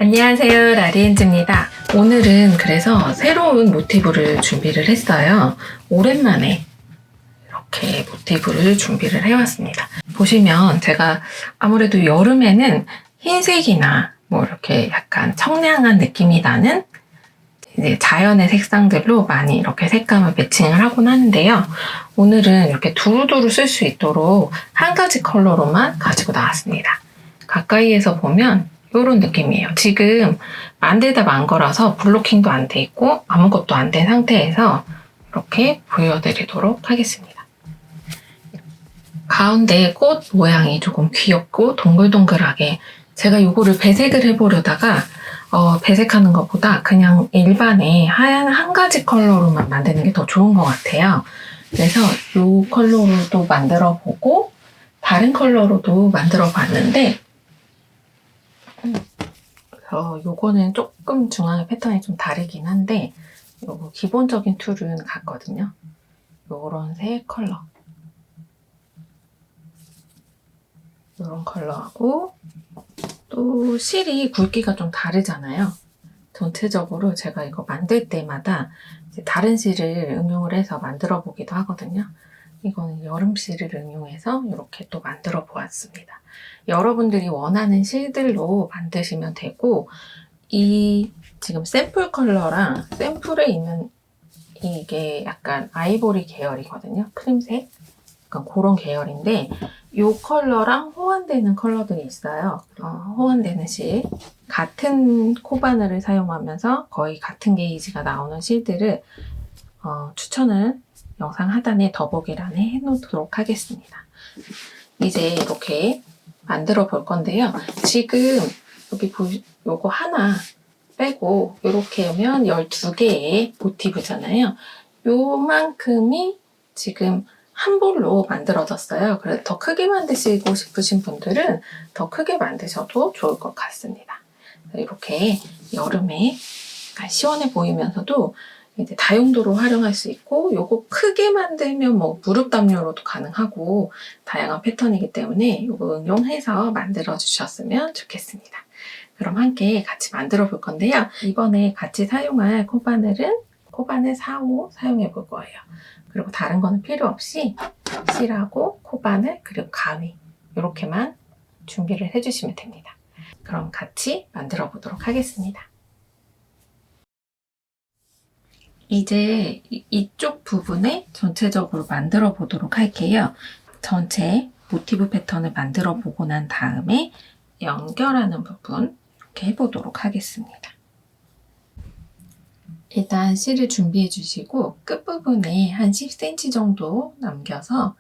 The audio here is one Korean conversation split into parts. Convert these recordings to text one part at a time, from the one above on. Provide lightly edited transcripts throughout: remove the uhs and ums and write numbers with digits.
안녕하세요, 라리엔즈입니다. 오늘은 그래서 새로운 모티브를 준비를 했어요. 오랜만에 이렇게 모티브를 준비를 해왔습니다. 보시면 제가 아무래도 여름에는 흰색이나 뭐 이렇게 약간 청량한 느낌이 나는 이제 자연의 색상들로 많이 이렇게 색감을 매칭을 하곤 하는데요. 오늘은 이렇게 두루두루 쓸 수 있도록 한 가지 컬러로만 가지고 나왔습니다. 가까이에서 보면 이런 느낌이에요. 지금 만들다 만 거라서 블로킹도 안 돼 있고 아무것도 안 된 상태에서 이렇게 보여드리도록 하겠습니다. 가운데 꽃 모양이 조금 귀엽고 동글동글하게 제가 이거를 배색을 해보려다가 배색하는 것보다 그냥 일반의 하얀 한 가지 컬러로만 만드는 게 더 좋은 것 같아요. 그래서 이 컬러로도 만들어 보고 다른 컬러로도 만들어 봤는데 요거는 조금 중앙의 패턴이 좀 다르긴 한데 요거 기본적인 툴은 같거든요. 요런 세 컬러 요런 컬러하고 또 실이 굵기가 좀 다르잖아요. 전체적으로 제가 이거 만들 때마다 이제 다른 실을 응용을 해서 만들어 보기도 하거든요. 이거는 여름 실을 응용해서 이렇게 또 만들어 보았습니다. 여러분들이 원하는 실들로 만드시면 되고 이 지금 샘플 컬러랑 샘플에 있는 이게 약간 아이보리 계열이거든요. 크림색 약간 그런 계열인데 이 컬러랑 호환되는 컬러들이 있어요. 호환되는 실 같은 코바늘을 사용하면서 거의 같은 게이지가 나오는 실들을 추천을 영상 하단에 더보기란에 해놓도록 하겠습니다. 이제 이렇게 만들어 볼 건데요. 지금 여기 요거 하나 빼고 이렇게 하면 12개의 모티브잖아요. 요만큼이 지금 한 볼로 만들어졌어요. 그래서 더 크게 만드시고 싶으신 분들은 더 크게 만드셔도 좋을 것 같습니다. 이렇게 여름에 약간 시원해 보이면서도 이제 다용도로 활용할 수 있고 요거 크게 만들면 뭐 무릎 담요로도 가능하고 다양한 패턴이기 때문에 요거 응용해서 만들어 주셨으면 좋겠습니다. 그럼 함께 같이 만들어 볼 건데요. 이번에 같이 사용할 코바늘은 코바늘 4호 사용해 볼 거예요. 그리고 다른 거는 필요 없이 실하고 코바늘 그리고 가위 이렇게만 준비를 해주시면 됩니다. 그럼 같이 만들어 보도록 하겠습니다. 이제 이쪽 부분에 전체적으로 만들어 보도록 할게요. 전체 모티브 패턴을 만들어 보고 난 다음에 연결하는 부분 이렇게 해보도록 하겠습니다. 일단 실을 준비해 주시고 끝부분에 한 10cm 정도 남겨서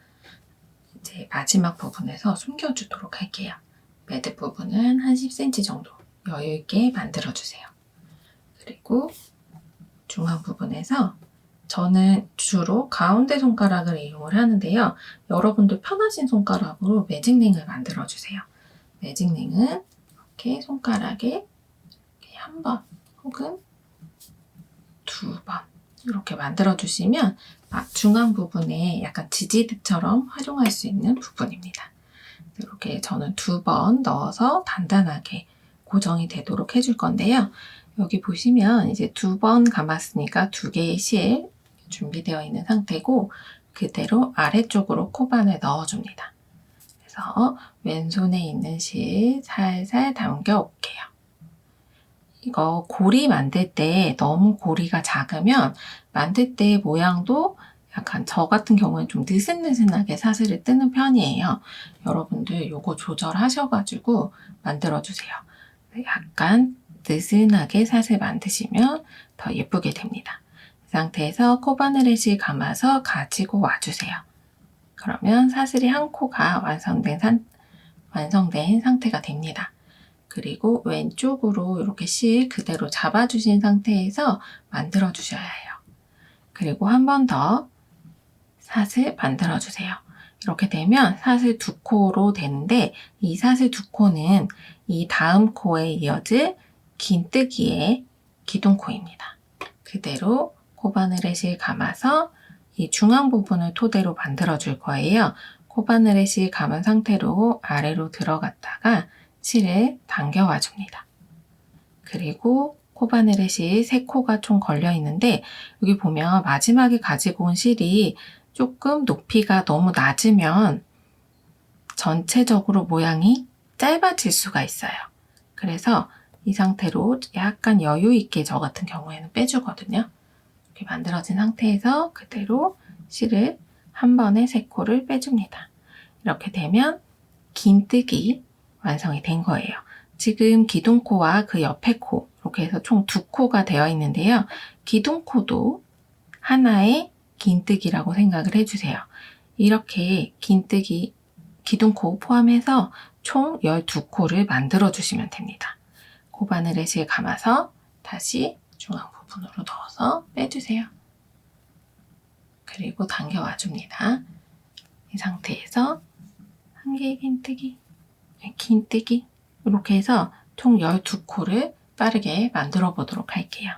이제 마지막 부분에서 숨겨주도록 할게요. 매듭 부분은 한 10cm 정도 여유있게 만들어 주세요. 그리고 중앙 부분에서 저는 주로 가운데 손가락을 이용을 하는데요. 여러분들 편하신 손가락으로 매직링을 만들어 주세요. 매직링은 이렇게 손가락에 이렇게 한 번 혹은 두 번 이렇게 만들어 주시면 중앙 부분에 약간 지지대처럼 활용할 수 있는 부분입니다. 이렇게 저는 두 번 넣어서 단단하게 고정이 되도록 해줄 건데요. 여기 보시면 이제 두 번 감았으니까 두 개의 실 준비되어 있는 상태고 그대로 아래쪽으로 코바늘 넣어줍니다. 그래서 왼손에 있는 실 살살 당겨 올게요. 이거 고리 만들 때 너무 고리가 작으면 만들 때 모양도 약간 저 같은 경우는 좀 느슨느슨하게 사슬을 뜨는 편이에요. 여러분들 이거 조절하셔가지고 만들어주세요. 약간 느슨하게 사슬 만드시면 더 예쁘게 됩니다. 이 상태에서 코바늘에 실 감아서 가지고 와주세요. 그러면 사슬이 한 코가 완성된 상태가 됩니다. 그리고 왼쪽으로 이렇게 실 그대로 잡아주신 상태에서 만들어 주셔야 해요. 그리고 한 번 더 사슬 만들어 주세요. 이렇게 되면 사슬 두 코로 되는데 이 사슬 두 코는 이 다음 코에 이어질 긴뜨기의 기둥코입니다. 그대로 코바늘에 실 감아서 이 중앙 부분을 토대로 만들어 줄 거예요. 코바늘에 실 감은 상태로 아래로 들어갔다가 실을 당겨와 줍니다. 그리고 코바늘의 실 3코가 총 걸려 있는데 여기 보면 마지막에 가지고 온 실이 조금 높이가 너무 낮으면 전체적으로 모양이 짧아질 수가 있어요. 그래서 이 상태로 약간 여유 있게 저 같은 경우에는 빼주거든요. 이렇게 만들어진 상태에서 그대로 실을 한 번에 3코를 빼줍니다. 이렇게 되면 긴뜨기 완성이 된 거예요. 지금 기둥코와 그 옆에 코 이렇게 해서 총 2코가 되어 있는데요. 기둥코도 하나의 긴뜨기라고 생각을 해주세요. 이렇게 긴뜨기, 기둥코 포함해서 총 12코를 만들어 주시면 됩니다. 코바늘에 실 감아서 다시 중앙 부분으로 넣어서 빼주세요. 그리고 당겨와 줍니다. 이 상태에서 한 개의 긴뜨기, 긴뜨기 이렇게 해서 총 12코를 빠르게 만들어 보도록 할게요.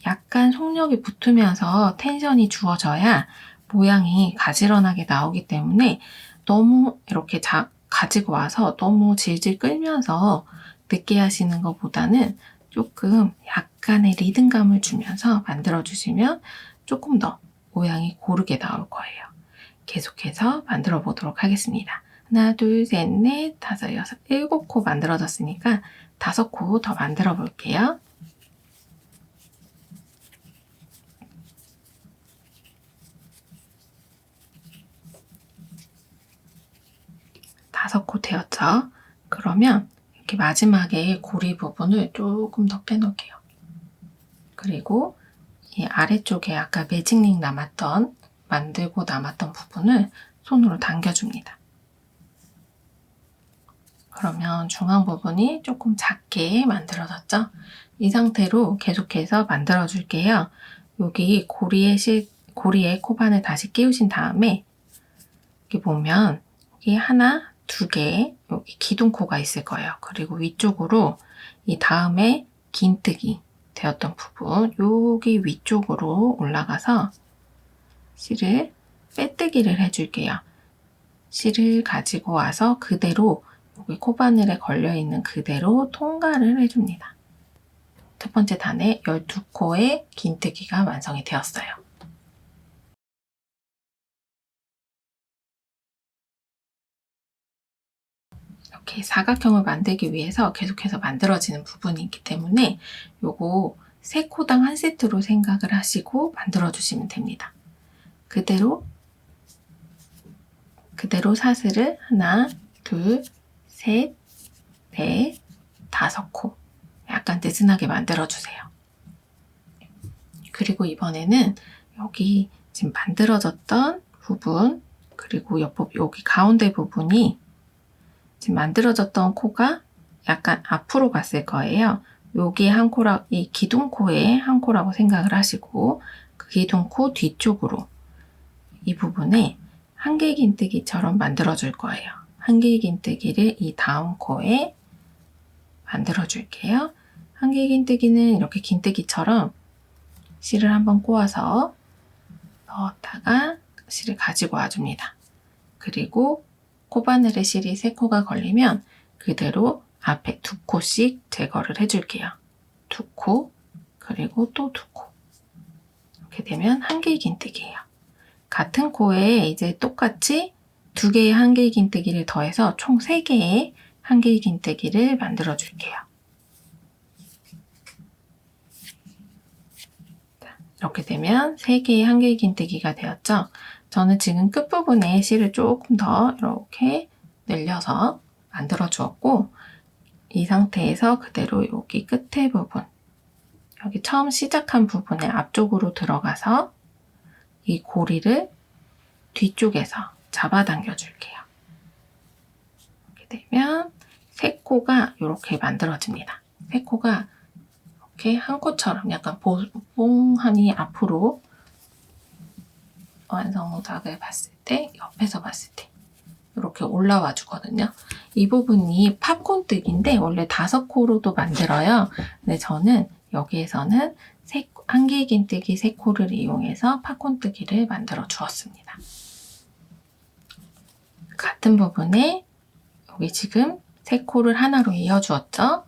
약간 속력이 붙으면서 텐션이 주어져야 모양이 가지런하게 나오기 때문에 너무 이렇게 가지고 와서 너무 질질 끌면서 늦게 하시는 것보다는 조금 약간의 리듬감을 주면서 만들어 주시면 조금 더 모양이 고르게 나올 거예요. 계속해서 만들어 보도록 하겠습니다. 하나, 둘, 셋, 넷, 다섯, 여섯, 7코 만들어졌으니까 5코 더 만들어 볼게요. 다섯 코 되었죠? 그러면 이렇게 마지막에 고리 부분을 조금 더 빼놓을게요. 그리고 이 아래쪽에 아까 매직링 만들고 남았던 부분을 손으로 당겨줍니다. 그러면 중앙 부분이 조금 작게 만들어졌죠? 이 상태로 계속해서 만들어 줄게요. 여기 고리에 코바늘 다시 끼우신 다음에 여기 보면 여기 하나, 2개 여기 기둥코가 있을 거예요. 그리고 위쪽으로 이 다음에 긴뜨기 되었던 부분 여기 위쪽으로 올라가서 실을 빼뜨기를 해줄게요. 실을 가지고 와서 그대로 여기 코바늘에 걸려있는 그대로 통과를 해줍니다. 첫 번째 단에 12코의 긴뜨기가 완성이 되었어요. 이렇게 사각형을 만들기 위해서 계속해서 만들어지는 부분이 있기 때문에 요거 3코당 한 세트로 생각을 하시고 만들어 주시면 됩니다. 그대로 사슬을 하나, 둘, 셋, 넷, 5코 약간 느슨하게 만들어 주세요. 그리고 이번에는 여기 지금 만들어졌던 부분 그리고 여기 가운데 부분이 지금 만들어졌던 코가 약간 앞으로 갔을 거예요. 여기 이 기둥코에 한 코라고 생각을 하시고 그 기둥코 뒤쪽으로 이 부분에 한 개 긴뜨기처럼 만들어 줄 거예요. 한 개 긴뜨기를 이 다음 코에 만들어 줄게요. 한 개 긴뜨기는 이렇게 긴뜨기처럼 실을 한번 꼬아서 넣었다가 실을 가지고 와줍니다. 그리고 코바늘에 실이 3코가 걸리면 그대로 앞에 2코씩 제거를 해줄게요. 2코, 그리고 또 2코. 이렇게 되면 한 개의 긴뜨기예요. 같은 코에 이제 똑같이 2개의 한 개의 긴뜨기를 더해서 총 3개의 한 개의 긴뜨기를 만들어 줄게요. 이렇게 되면 3개의 한 개의 긴뜨기가 되었죠? 저는 지금 끝부분에 실을 조금 더 이렇게 늘려서 만들어 주었고 이 상태에서 그대로 여기 끝에 부분 여기 처음 시작한 부분에 앞쪽으로 들어가서 이 고리를 뒤쪽에서 잡아당겨 줄게요. 이렇게 되면 3코가 이렇게 만들어집니다. 3코가 이렇게 한 코처럼 약간 뽕하니 앞으로 완성작을 봤을 때 옆에서 봤을 때 이렇게 올라와 주거든요. 이 부분이 팝콘뜨기인데 원래 5코로도 만들어요. 근데 저는 여기에서는 한 개의 긴뜨기 3코를 이용해서 팝콘뜨기를 만들어 주었습니다. 같은 부분에 여기 지금 3코를 하나로 이어 주었죠.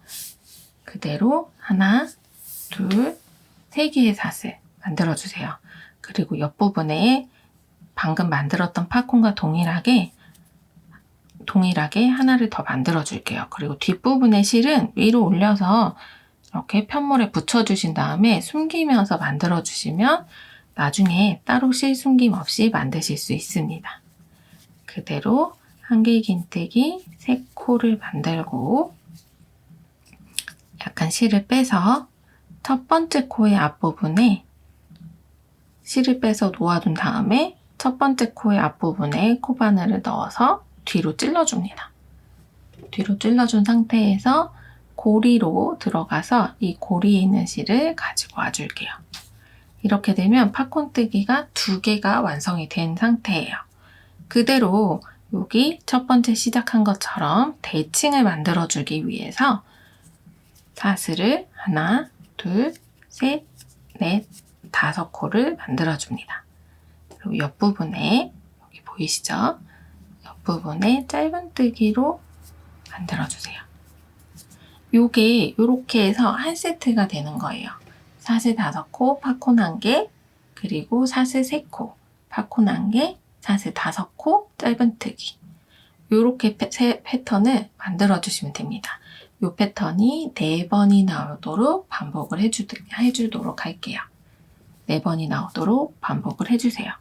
그대로 하나, 둘, 세 개의 사슬 만들어주세요. 그리고 옆부분에 방금 만들었던 팝콘과 동일하게 하나를 더 만들어 줄게요. 그리고 뒷부분의 실은 위로 올려서 이렇게 편물에 붙여주신 다음에 숨기면서 만들어 주시면 나중에 따로 실 숨김 없이 만드실 수 있습니다. 그대로 한길긴뜨기 3코를 만들고 약간 실을 빼서 첫 번째 코의 앞부분에 실을 빼서 놓아둔 다음에 첫 번째 코의 앞부분에 코바늘을 넣어서 뒤로 찔러줍니다. 뒤로 찔러준 상태에서 고리로 들어가서 이 고리에 있는 실을 가지고 와줄게요. 이렇게 되면 팝콘뜨기가 2개가 완성이 된 상태예요. 그대로 여기 첫 번째 시작한 것처럼 대칭을 만들어주기 위해서 사슬을 하나, 둘, 셋, 넷, 5코를 만들어줍니다. 그리고 옆부분에 여기 보이시죠? 옆부분에 짧은뜨기로 만들어주세요. 요게 이렇게 해서 한 세트가 되는 거예요. 사슬 5코, 팝콘 1개, 그리고 사슬 3코, 팝콘 1개, 사슬 5코, 짧은뜨기. 요렇게 패턴을 만들어주시면 됩니다. 요 패턴이 4번이 나오도록 반복을 해주도록 할게요. 4번이 나오도록 반복을 해주세요.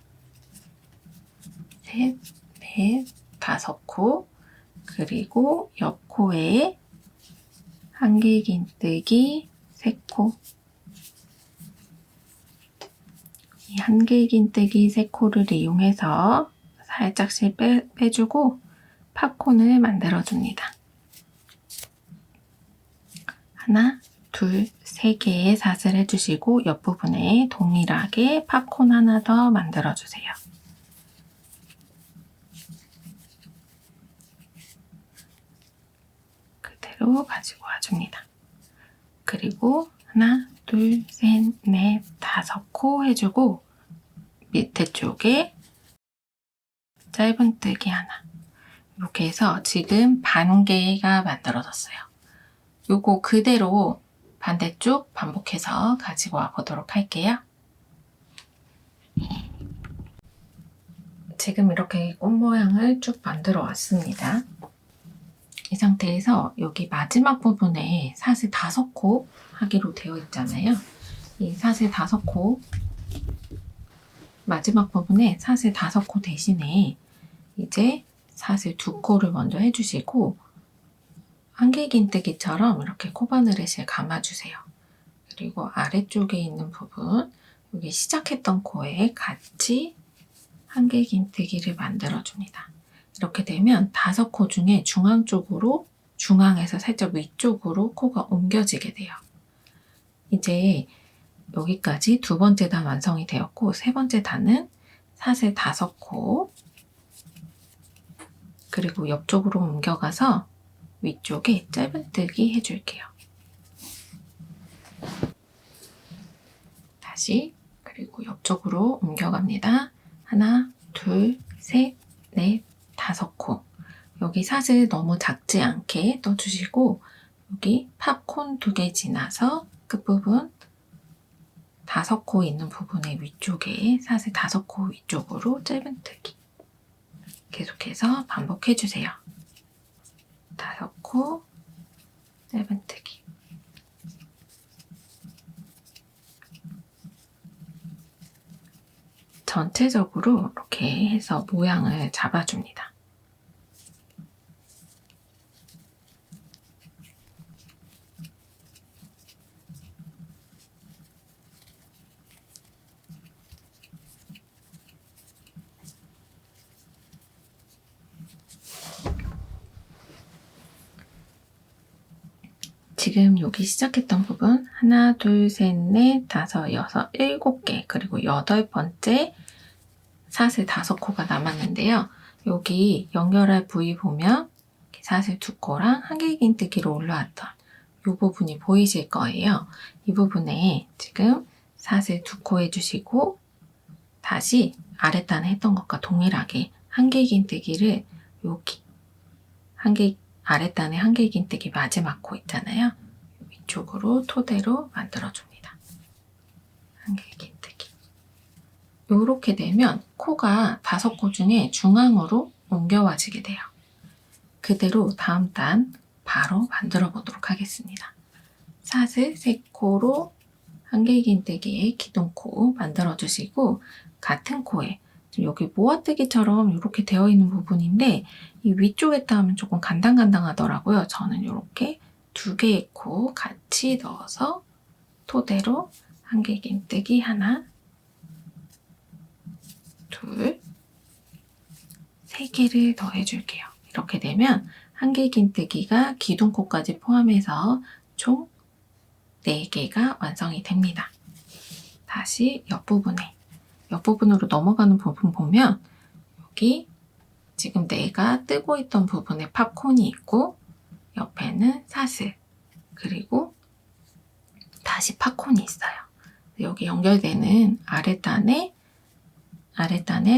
셋, 넷, 5코, 그리고 옆코에 한길긴뜨기 3코. 이 한길긴뜨기 3코를 이용해서 살짝 실 빼주고 팝콘을 만들어줍니다. 하나, 둘, 3개의 사슬 해주시고 옆부분에 동일하게 팝콘 하나 더 만들어주세요. 그대로 가지고 와줍니다. 그리고 하나, 둘, 셋, 넷, 5코 해주고 밑에 쪽에 짧은뜨기 하나. 이렇게 해서 지금 반 개가 만들어졌어요. 요거 그대로 반대쪽 반복해서 가지고 와 보도록 할게요. 지금 이렇게 꽃 모양을 쭉 만들어 왔습니다. 이 상태에서 여기 마지막 부분에 사슬 5코 하기로 되어 있잖아요. 이 사슬 5코 마지막 부분에 사슬 5코 대신에 이제 사슬 2코를 먼저 해주시고 한길긴뜨기처럼 이렇게 코바늘에 실 감아주세요. 그리고 아래쪽에 있는 부분 여기 시작했던 코에 같이 한길긴뜨기를 만들어줍니다. 이렇게 되면 5코 중에 중앙에서 살짝 위쪽으로 코가 옮겨지게 돼요. 이제 여기까지 2번째 단 완성이 되었고 3번째 단은 사슬 5코 그리고 옆쪽으로 옮겨가서 위쪽에 짧은뜨기 해줄게요. 다시 그리고 옆쪽으로 옮겨갑니다. 하나, 둘, 셋, 넷, 5코. 여기 사슬 너무 작지 않게 떠주시고 여기 팝콘 2개 지나서 끝부분 5코 있는 부분의 위쪽에 사슬 5코 위쪽으로 짧은뜨기. 계속해서 반복해주세요. 5코 짧은뜨기. 전체적으로 이렇게 해서 모양을 잡아줍니다. 지금 여기 시작했던 부분 하나, 둘, 셋, 넷, 5, 6, 7개 그리고 8번째 사슬 5코가 남았는데요. 여기 연결할 부위 보면 사슬 2코랑 한길긴뜨기로 올라왔던 이 부분이 보이실 거예요. 이 부분에 지금 사슬 2코 해주시고 다시 아랫단에 했던 것과 동일하게 한길긴뜨기를 여기 아랫단에 한길긴뜨기 마지막 코 있잖아요. 위쪽으로 토대로 만들어줍니다. 한길긴뜨기. 요렇게 되면 코가 5코 중에 중앙으로 옮겨와지게 돼요. 그대로 다음 단 바로 만들어 보도록 하겠습니다. 사슬 3코로 한길긴뜨기의 기둥코 만들어 주시고, 같은 코에 여기 모아뜨기처럼 이렇게 되어 있는 부분인데 이 위쪽에 따면 조금 간당간당하더라고요. 저는 이렇게 2개의 코 같이 넣어서 토대로 한길긴뜨기 하나, 둘, 3개를 더 해줄게요. 이렇게 되면 한길긴뜨기가 기둥코까지 포함해서 총 4개가 완성이 됩니다. 다시 옆부분으로 넘어가는 부분 보면 여기 지금 내가 뜨고 있던 부분에 팝콘이 있고 옆에는 사슬, 그리고 다시 팝콘이 있어요. 여기 연결되는 아랫단에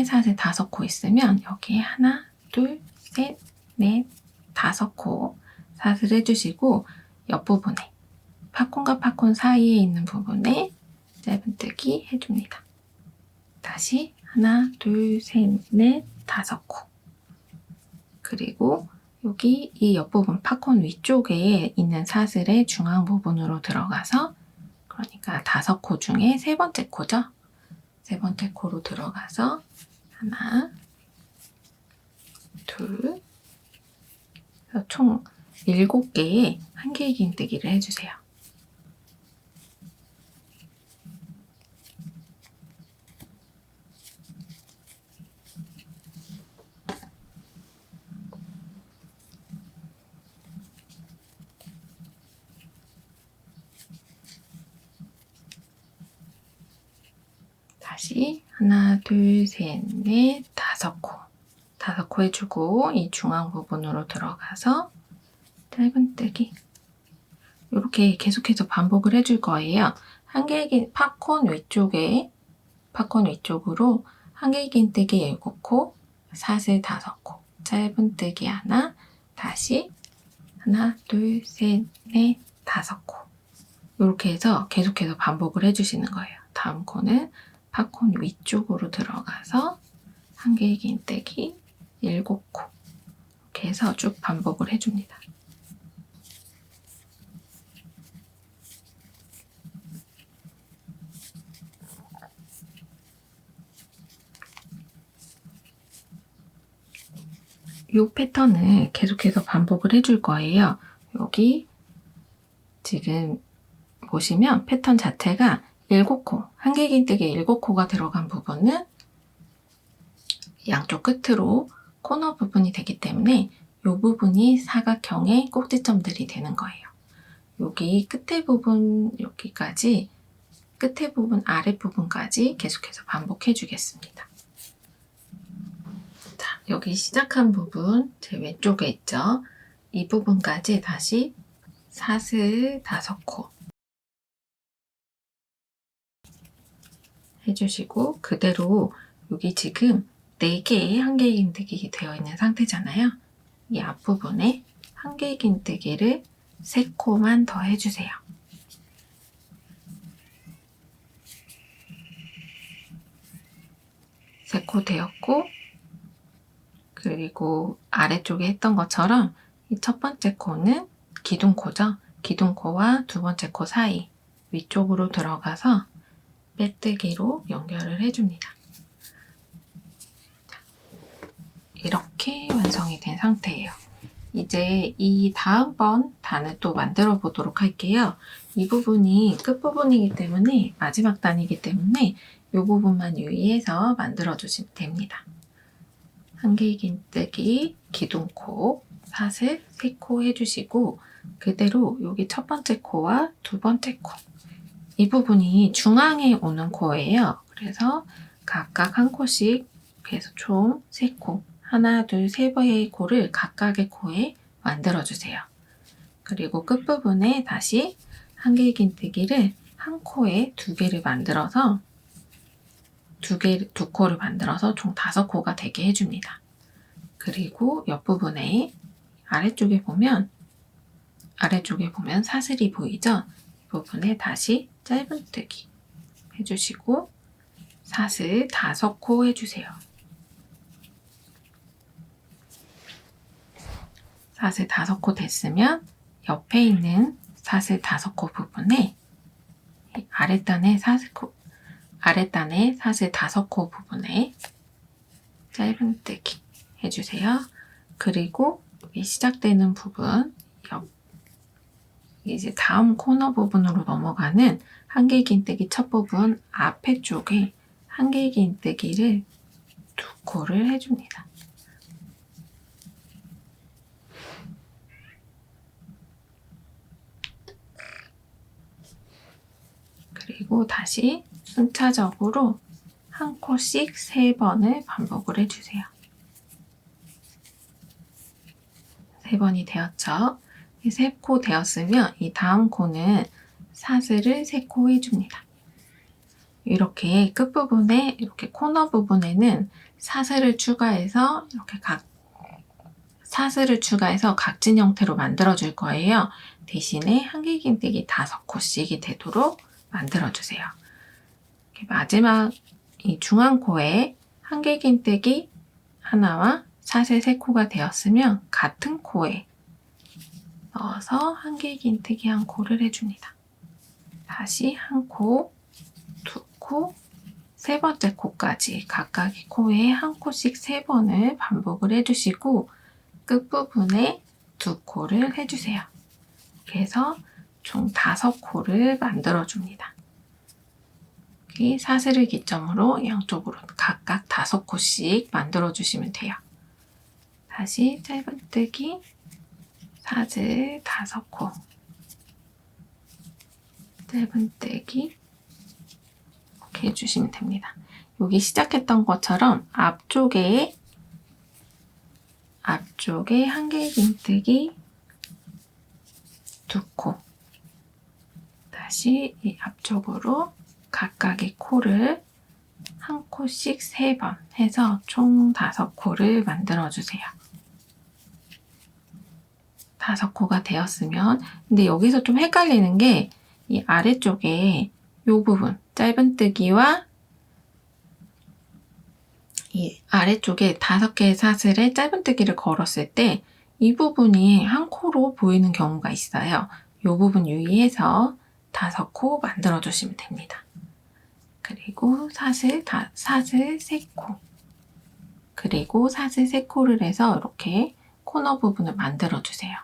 사슬 5코 있으면 여기에 하나, 둘, 셋, 넷, 5코 사슬 해주시고, 옆부분에 팝콘과 팝콘 사이에 있는 부분에 짧은뜨기 해줍니다. 다시 하나, 둘, 셋, 넷, 5코. 그리고 여기 이 옆부분 팝콘 위쪽에 있는 사슬의 중앙 부분으로 들어가서, 그러니까 5코 중에 3번째 코죠. 3번째 코로 들어가서 하나, 둘, 총 7개의 한길긴뜨기를 해주세요. 다시 하나, 둘, 셋, 넷, 5코. 5코 해주고 이 중앙 부분으로 들어가서 짧은뜨기. 이렇게 계속해서 반복을 해줄 거예요. 팝콘 위쪽으로 한길긴뜨기 7코, 사슬 5코, 짧은뜨기 하나, 다시 하나, 둘, 셋, 넷, 5코. 이렇게 해서 계속해서 반복을 해주시는 거예요. 다음 코는 팝콘 위쪽으로 들어가서 한길긴뜨기 7코. 이렇게 해서 쭉 반복을 해줍니다. 이 패턴을 계속해서 반복을 해줄 거예요. 여기 지금 보시면 패턴 자체가 7코, 한길긴뜨기 7코가 들어간 부분은 양쪽 끝으로 코너 부분이 되기 때문에 이 부분이 사각형의 꼭지점들이 되는 거예요. 여기 끝에 부분, 여기까지 끝에 부분, 아랫부분까지 계속해서 반복해 주겠습니다. 자, 여기 시작한 부분, 제 왼쪽에 있죠? 이 부분까지 다시 사슬 5코 해주시고, 그대로 여기 지금 4개의 한길긴뜨기 되어 있는 상태잖아요. 이 앞부분에 한길긴뜨기를 3코만 더 해주세요. 세 코 되었고, 그리고 아래쪽에 했던 것처럼 이 첫 번째 코는 기둥코죠. 기둥코와 2번째 코 사이 위쪽으로 들어가서 빼뜨기로 연결을 해줍니다. 이렇게 완성이 된 상태예요. 이제 이 다음번 단을 또 만들어 보도록 할게요. 이 부분이 끝부분이기 때문에, 마지막 단이기 때문에 이 부분만 유의해서 만들어 주시면 됩니다. 한길긴뜨기, 기둥코, 사슬 3코 해주시고, 그대로 여기 첫 번째 코와 2번째 코, 이 부분이 중앙에 오는 코예요. 그래서 각각 한 코씩, 그래서 총 3코, 하나, 둘, 3개의 코를 각각의 코에 만들어주세요. 그리고 끝부분에 다시 한길긴뜨기를 한 코에 2개를 만들어서 2코를 만들어서 총 5코가 되게 해줍니다. 그리고 옆부분에 아래쪽에 보면 아래쪽에 보면 사슬이 보이죠? 이 부분에 다시 짧은뜨기 해주시고 사슬 5코 해주세요. 사슬 5코 됐으면 옆에 있는 사슬 5코 부분에 아랫단의 사슬 5코 부분에 짧은뜨기 해주세요. 그리고 여기 시작되는 부분, 이제 다음 코너 부분으로 넘어가는 한길긴뜨기 첫 부분 앞에 쪽에 한길긴뜨기를 2코를 해줍니다. 그리고 다시 순차적으로 한 코씩 3번을 반복을 해주세요. 3번이 되었죠? 3코 되었으면 이 다음 코는 사슬을 3코 해줍니다. 이렇게 끝부분에 이렇게 코너 부분에는 사슬을 추가해서 각진 형태로 만들어줄 거예요. 대신에 한길긴뜨기 5코씩이 되도록 만들어주세요. 마지막 이 중앙코에 한길긴뜨기 하나와 사슬 3코가 되었으면 같은 코에 넣어서 한길긴뜨기 1코를 해줍니다. 다시 1코, 2코, 3번째 코까지 각각의 코에 1코씩 3번을 반복을 해주시고 끝부분에 2코를 해주세요. 그래서 총 5코를 만들어줍니다. 이 사슬을 기점으로 양쪽으로 각각 5코씩 만들어주시면 돼요. 다시 짧은뜨기, 사슬 5코, 짧은뜨기 이렇게 해주시면 됩니다. 여기 시작했던 것처럼 앞쪽에 한길긴뜨기 2코, 다시 이 앞쪽으로 각각의 코를 1코씩 3번 해서 총 5코를 만들어주세요. 5코가 되었으면, 근데 여기서 좀 헷갈리는 게 이 아래쪽에 이 부분, 짧은뜨기와 이 아래쪽에 5개의 사슬에 짧은뜨기를 걸었을 때 이 부분이 1코로 보이는 경우가 있어요. 이 부분 유의해서 5코 만들어주시면 됩니다. 그리고 사슬 3코, 그리고 사슬 3코를 해서 이렇게 코너 부분을 만들어주세요.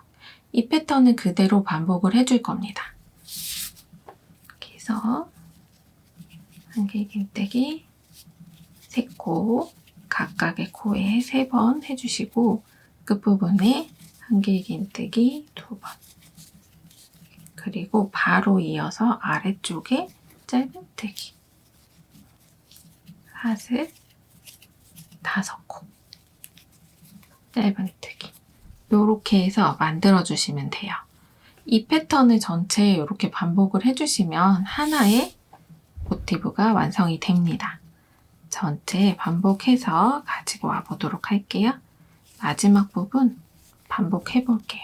이 패턴은 그대로 반복을 해줄 겁니다. 이렇게 해서 한길긴뜨기 3코, 각각의 코에 3번 해주시고 끝부분에 한길긴뜨기 2번, 그리고 바로 이어서 아래쪽에 짧은뜨기, 사슬 5코, 짧은뜨기 이렇게 해서 만들어주시면 돼요. 이 패턴을 전체 이렇게 반복을 해주시면 하나의 모티브가 완성이 됩니다. 전체 반복해서 가지고 와 보도록 할게요. 마지막 부분 반복해 볼게요.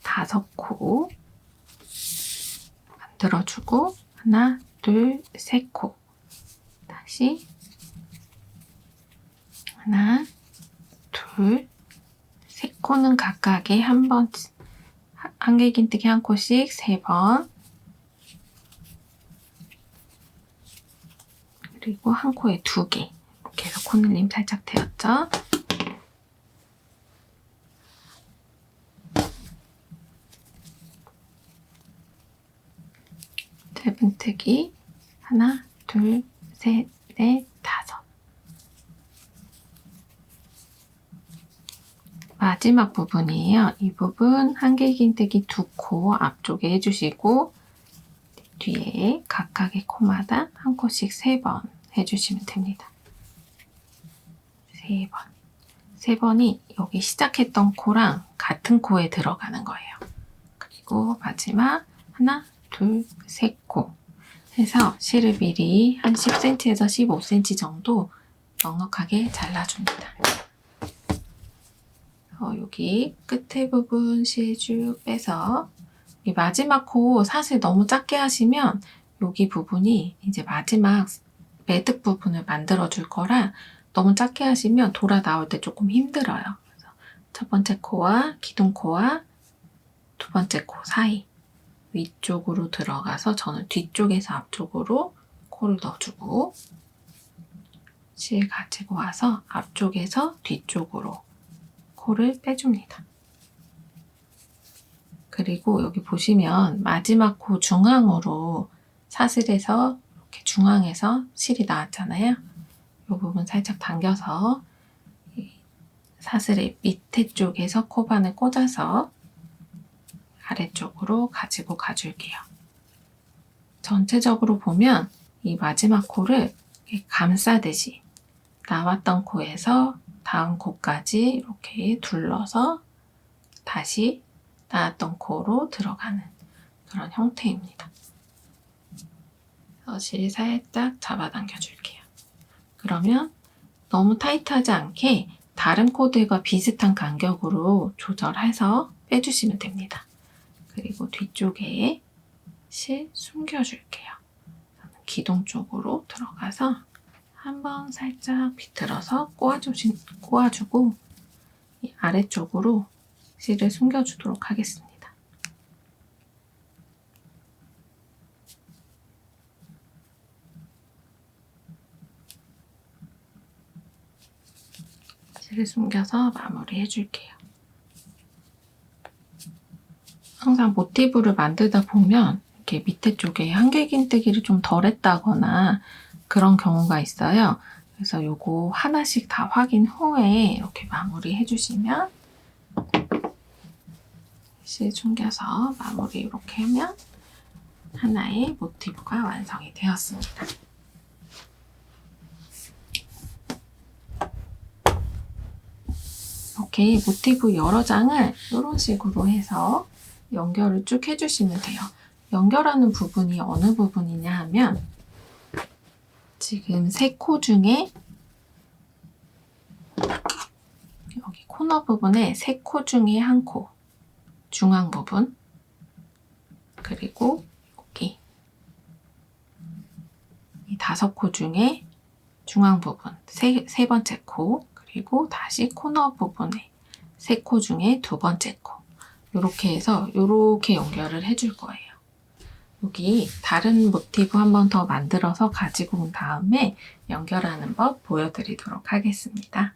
다섯 코 만들어주고 하나, 둘, 3코, 다시 하나, 둘, 3코는 각각에 한 번, 한길긴뜨기 1코씩 3번, 그리고 한 코에 2개, 이렇게 해서 코늘림 살짝 되었죠? 짧은뜨기 하나, 둘, 셋, 넷, 5. 마지막 부분이에요. 이 부분 한길긴뜨기 2코 앞쪽에 해주시고 뒤에 각각의 코마다 한 코씩 3번 해주시면 됩니다. 3번. 3번이 여기 시작했던 코랑 같은 코에 들어가는 거예요. 그리고 마지막 하나, 둘, 3코 해서 실을 미리 한 10cm에서 15cm 정도 넉넉하게 잘라줍니다. 여기 끝에 부분 실 쭉 빼서 이 마지막 코 사실 너무 작게 하시면 여기 부분이 이제 마지막 매듭 부분을 만들어 줄 거라 너무 작게 하시면 돌아 나올 때 조금 힘들어요. 그래서 첫 번째 코와 기둥코와 두 번째 코 사이 위쪽으로 들어가서 저는 뒤쪽에서 앞쪽으로 코를 넣어주고 실 가지고 와서 앞쪽에서 뒤쪽으로 코를 빼줍니다. 그리고 여기 보시면 마지막 코 중앙으로 사슬에서 이렇게 중앙에서 실이 나왔잖아요. 이 부분 살짝 당겨서 사슬의 밑에 쪽에서 코반을 꽂아서 아래쪽으로 가지고 가줄게요. 전체적으로 보면 이 마지막 코를 감싸듯이 나왔던 코에서 다음 코까지 이렇게 둘러서 다시 나왔던 코로 들어가는 그런 형태입니다. 실 살짝 잡아당겨 줄게요. 그러면 너무 타이트하지 않게 다른 코들과 비슷한 간격으로 조절해서 빼주시면 됩니다. 그리고 뒤쪽에 실 숨겨줄게요. 기둥 쪽으로 들어가서 한번 살짝 비틀어서 꼬아주고 이 아래쪽으로 실을 숨겨주도록 하겠습니다. 실을 숨겨서 마무리 해줄게요. 항상 모티브를 만들다 보면 이렇게 밑에 쪽에 한길긴뜨기를 좀 덜 했다거나 그런 경우가 있어요. 그래서 요거 하나씩 다 확인 후에 이렇게 마무리 해주시면 실 숨겨서 마무리 이렇게 하면 하나의 모티브가 완성이 되었습니다. 이렇게 모티브 여러 장을 이런 식으로 해서 연결을 쭉 해주시면 돼요. 연결하는 부분이 어느 부분이냐 하면 지금 3코 중에 여기 코너 부분에 3코 중에 1코 중앙 부분 그리고 여기 이 5코 중에 중앙 부분 세 번째 코 그리고 다시 코너 부분에 3코 중에 2번째 코 이렇게 해서 이렇게 연결을 해줄 거예요. 여기 다른 모티브 한 번 더 만들어서 가지고 온 다음에 연결하는 법 보여드리도록 하겠습니다.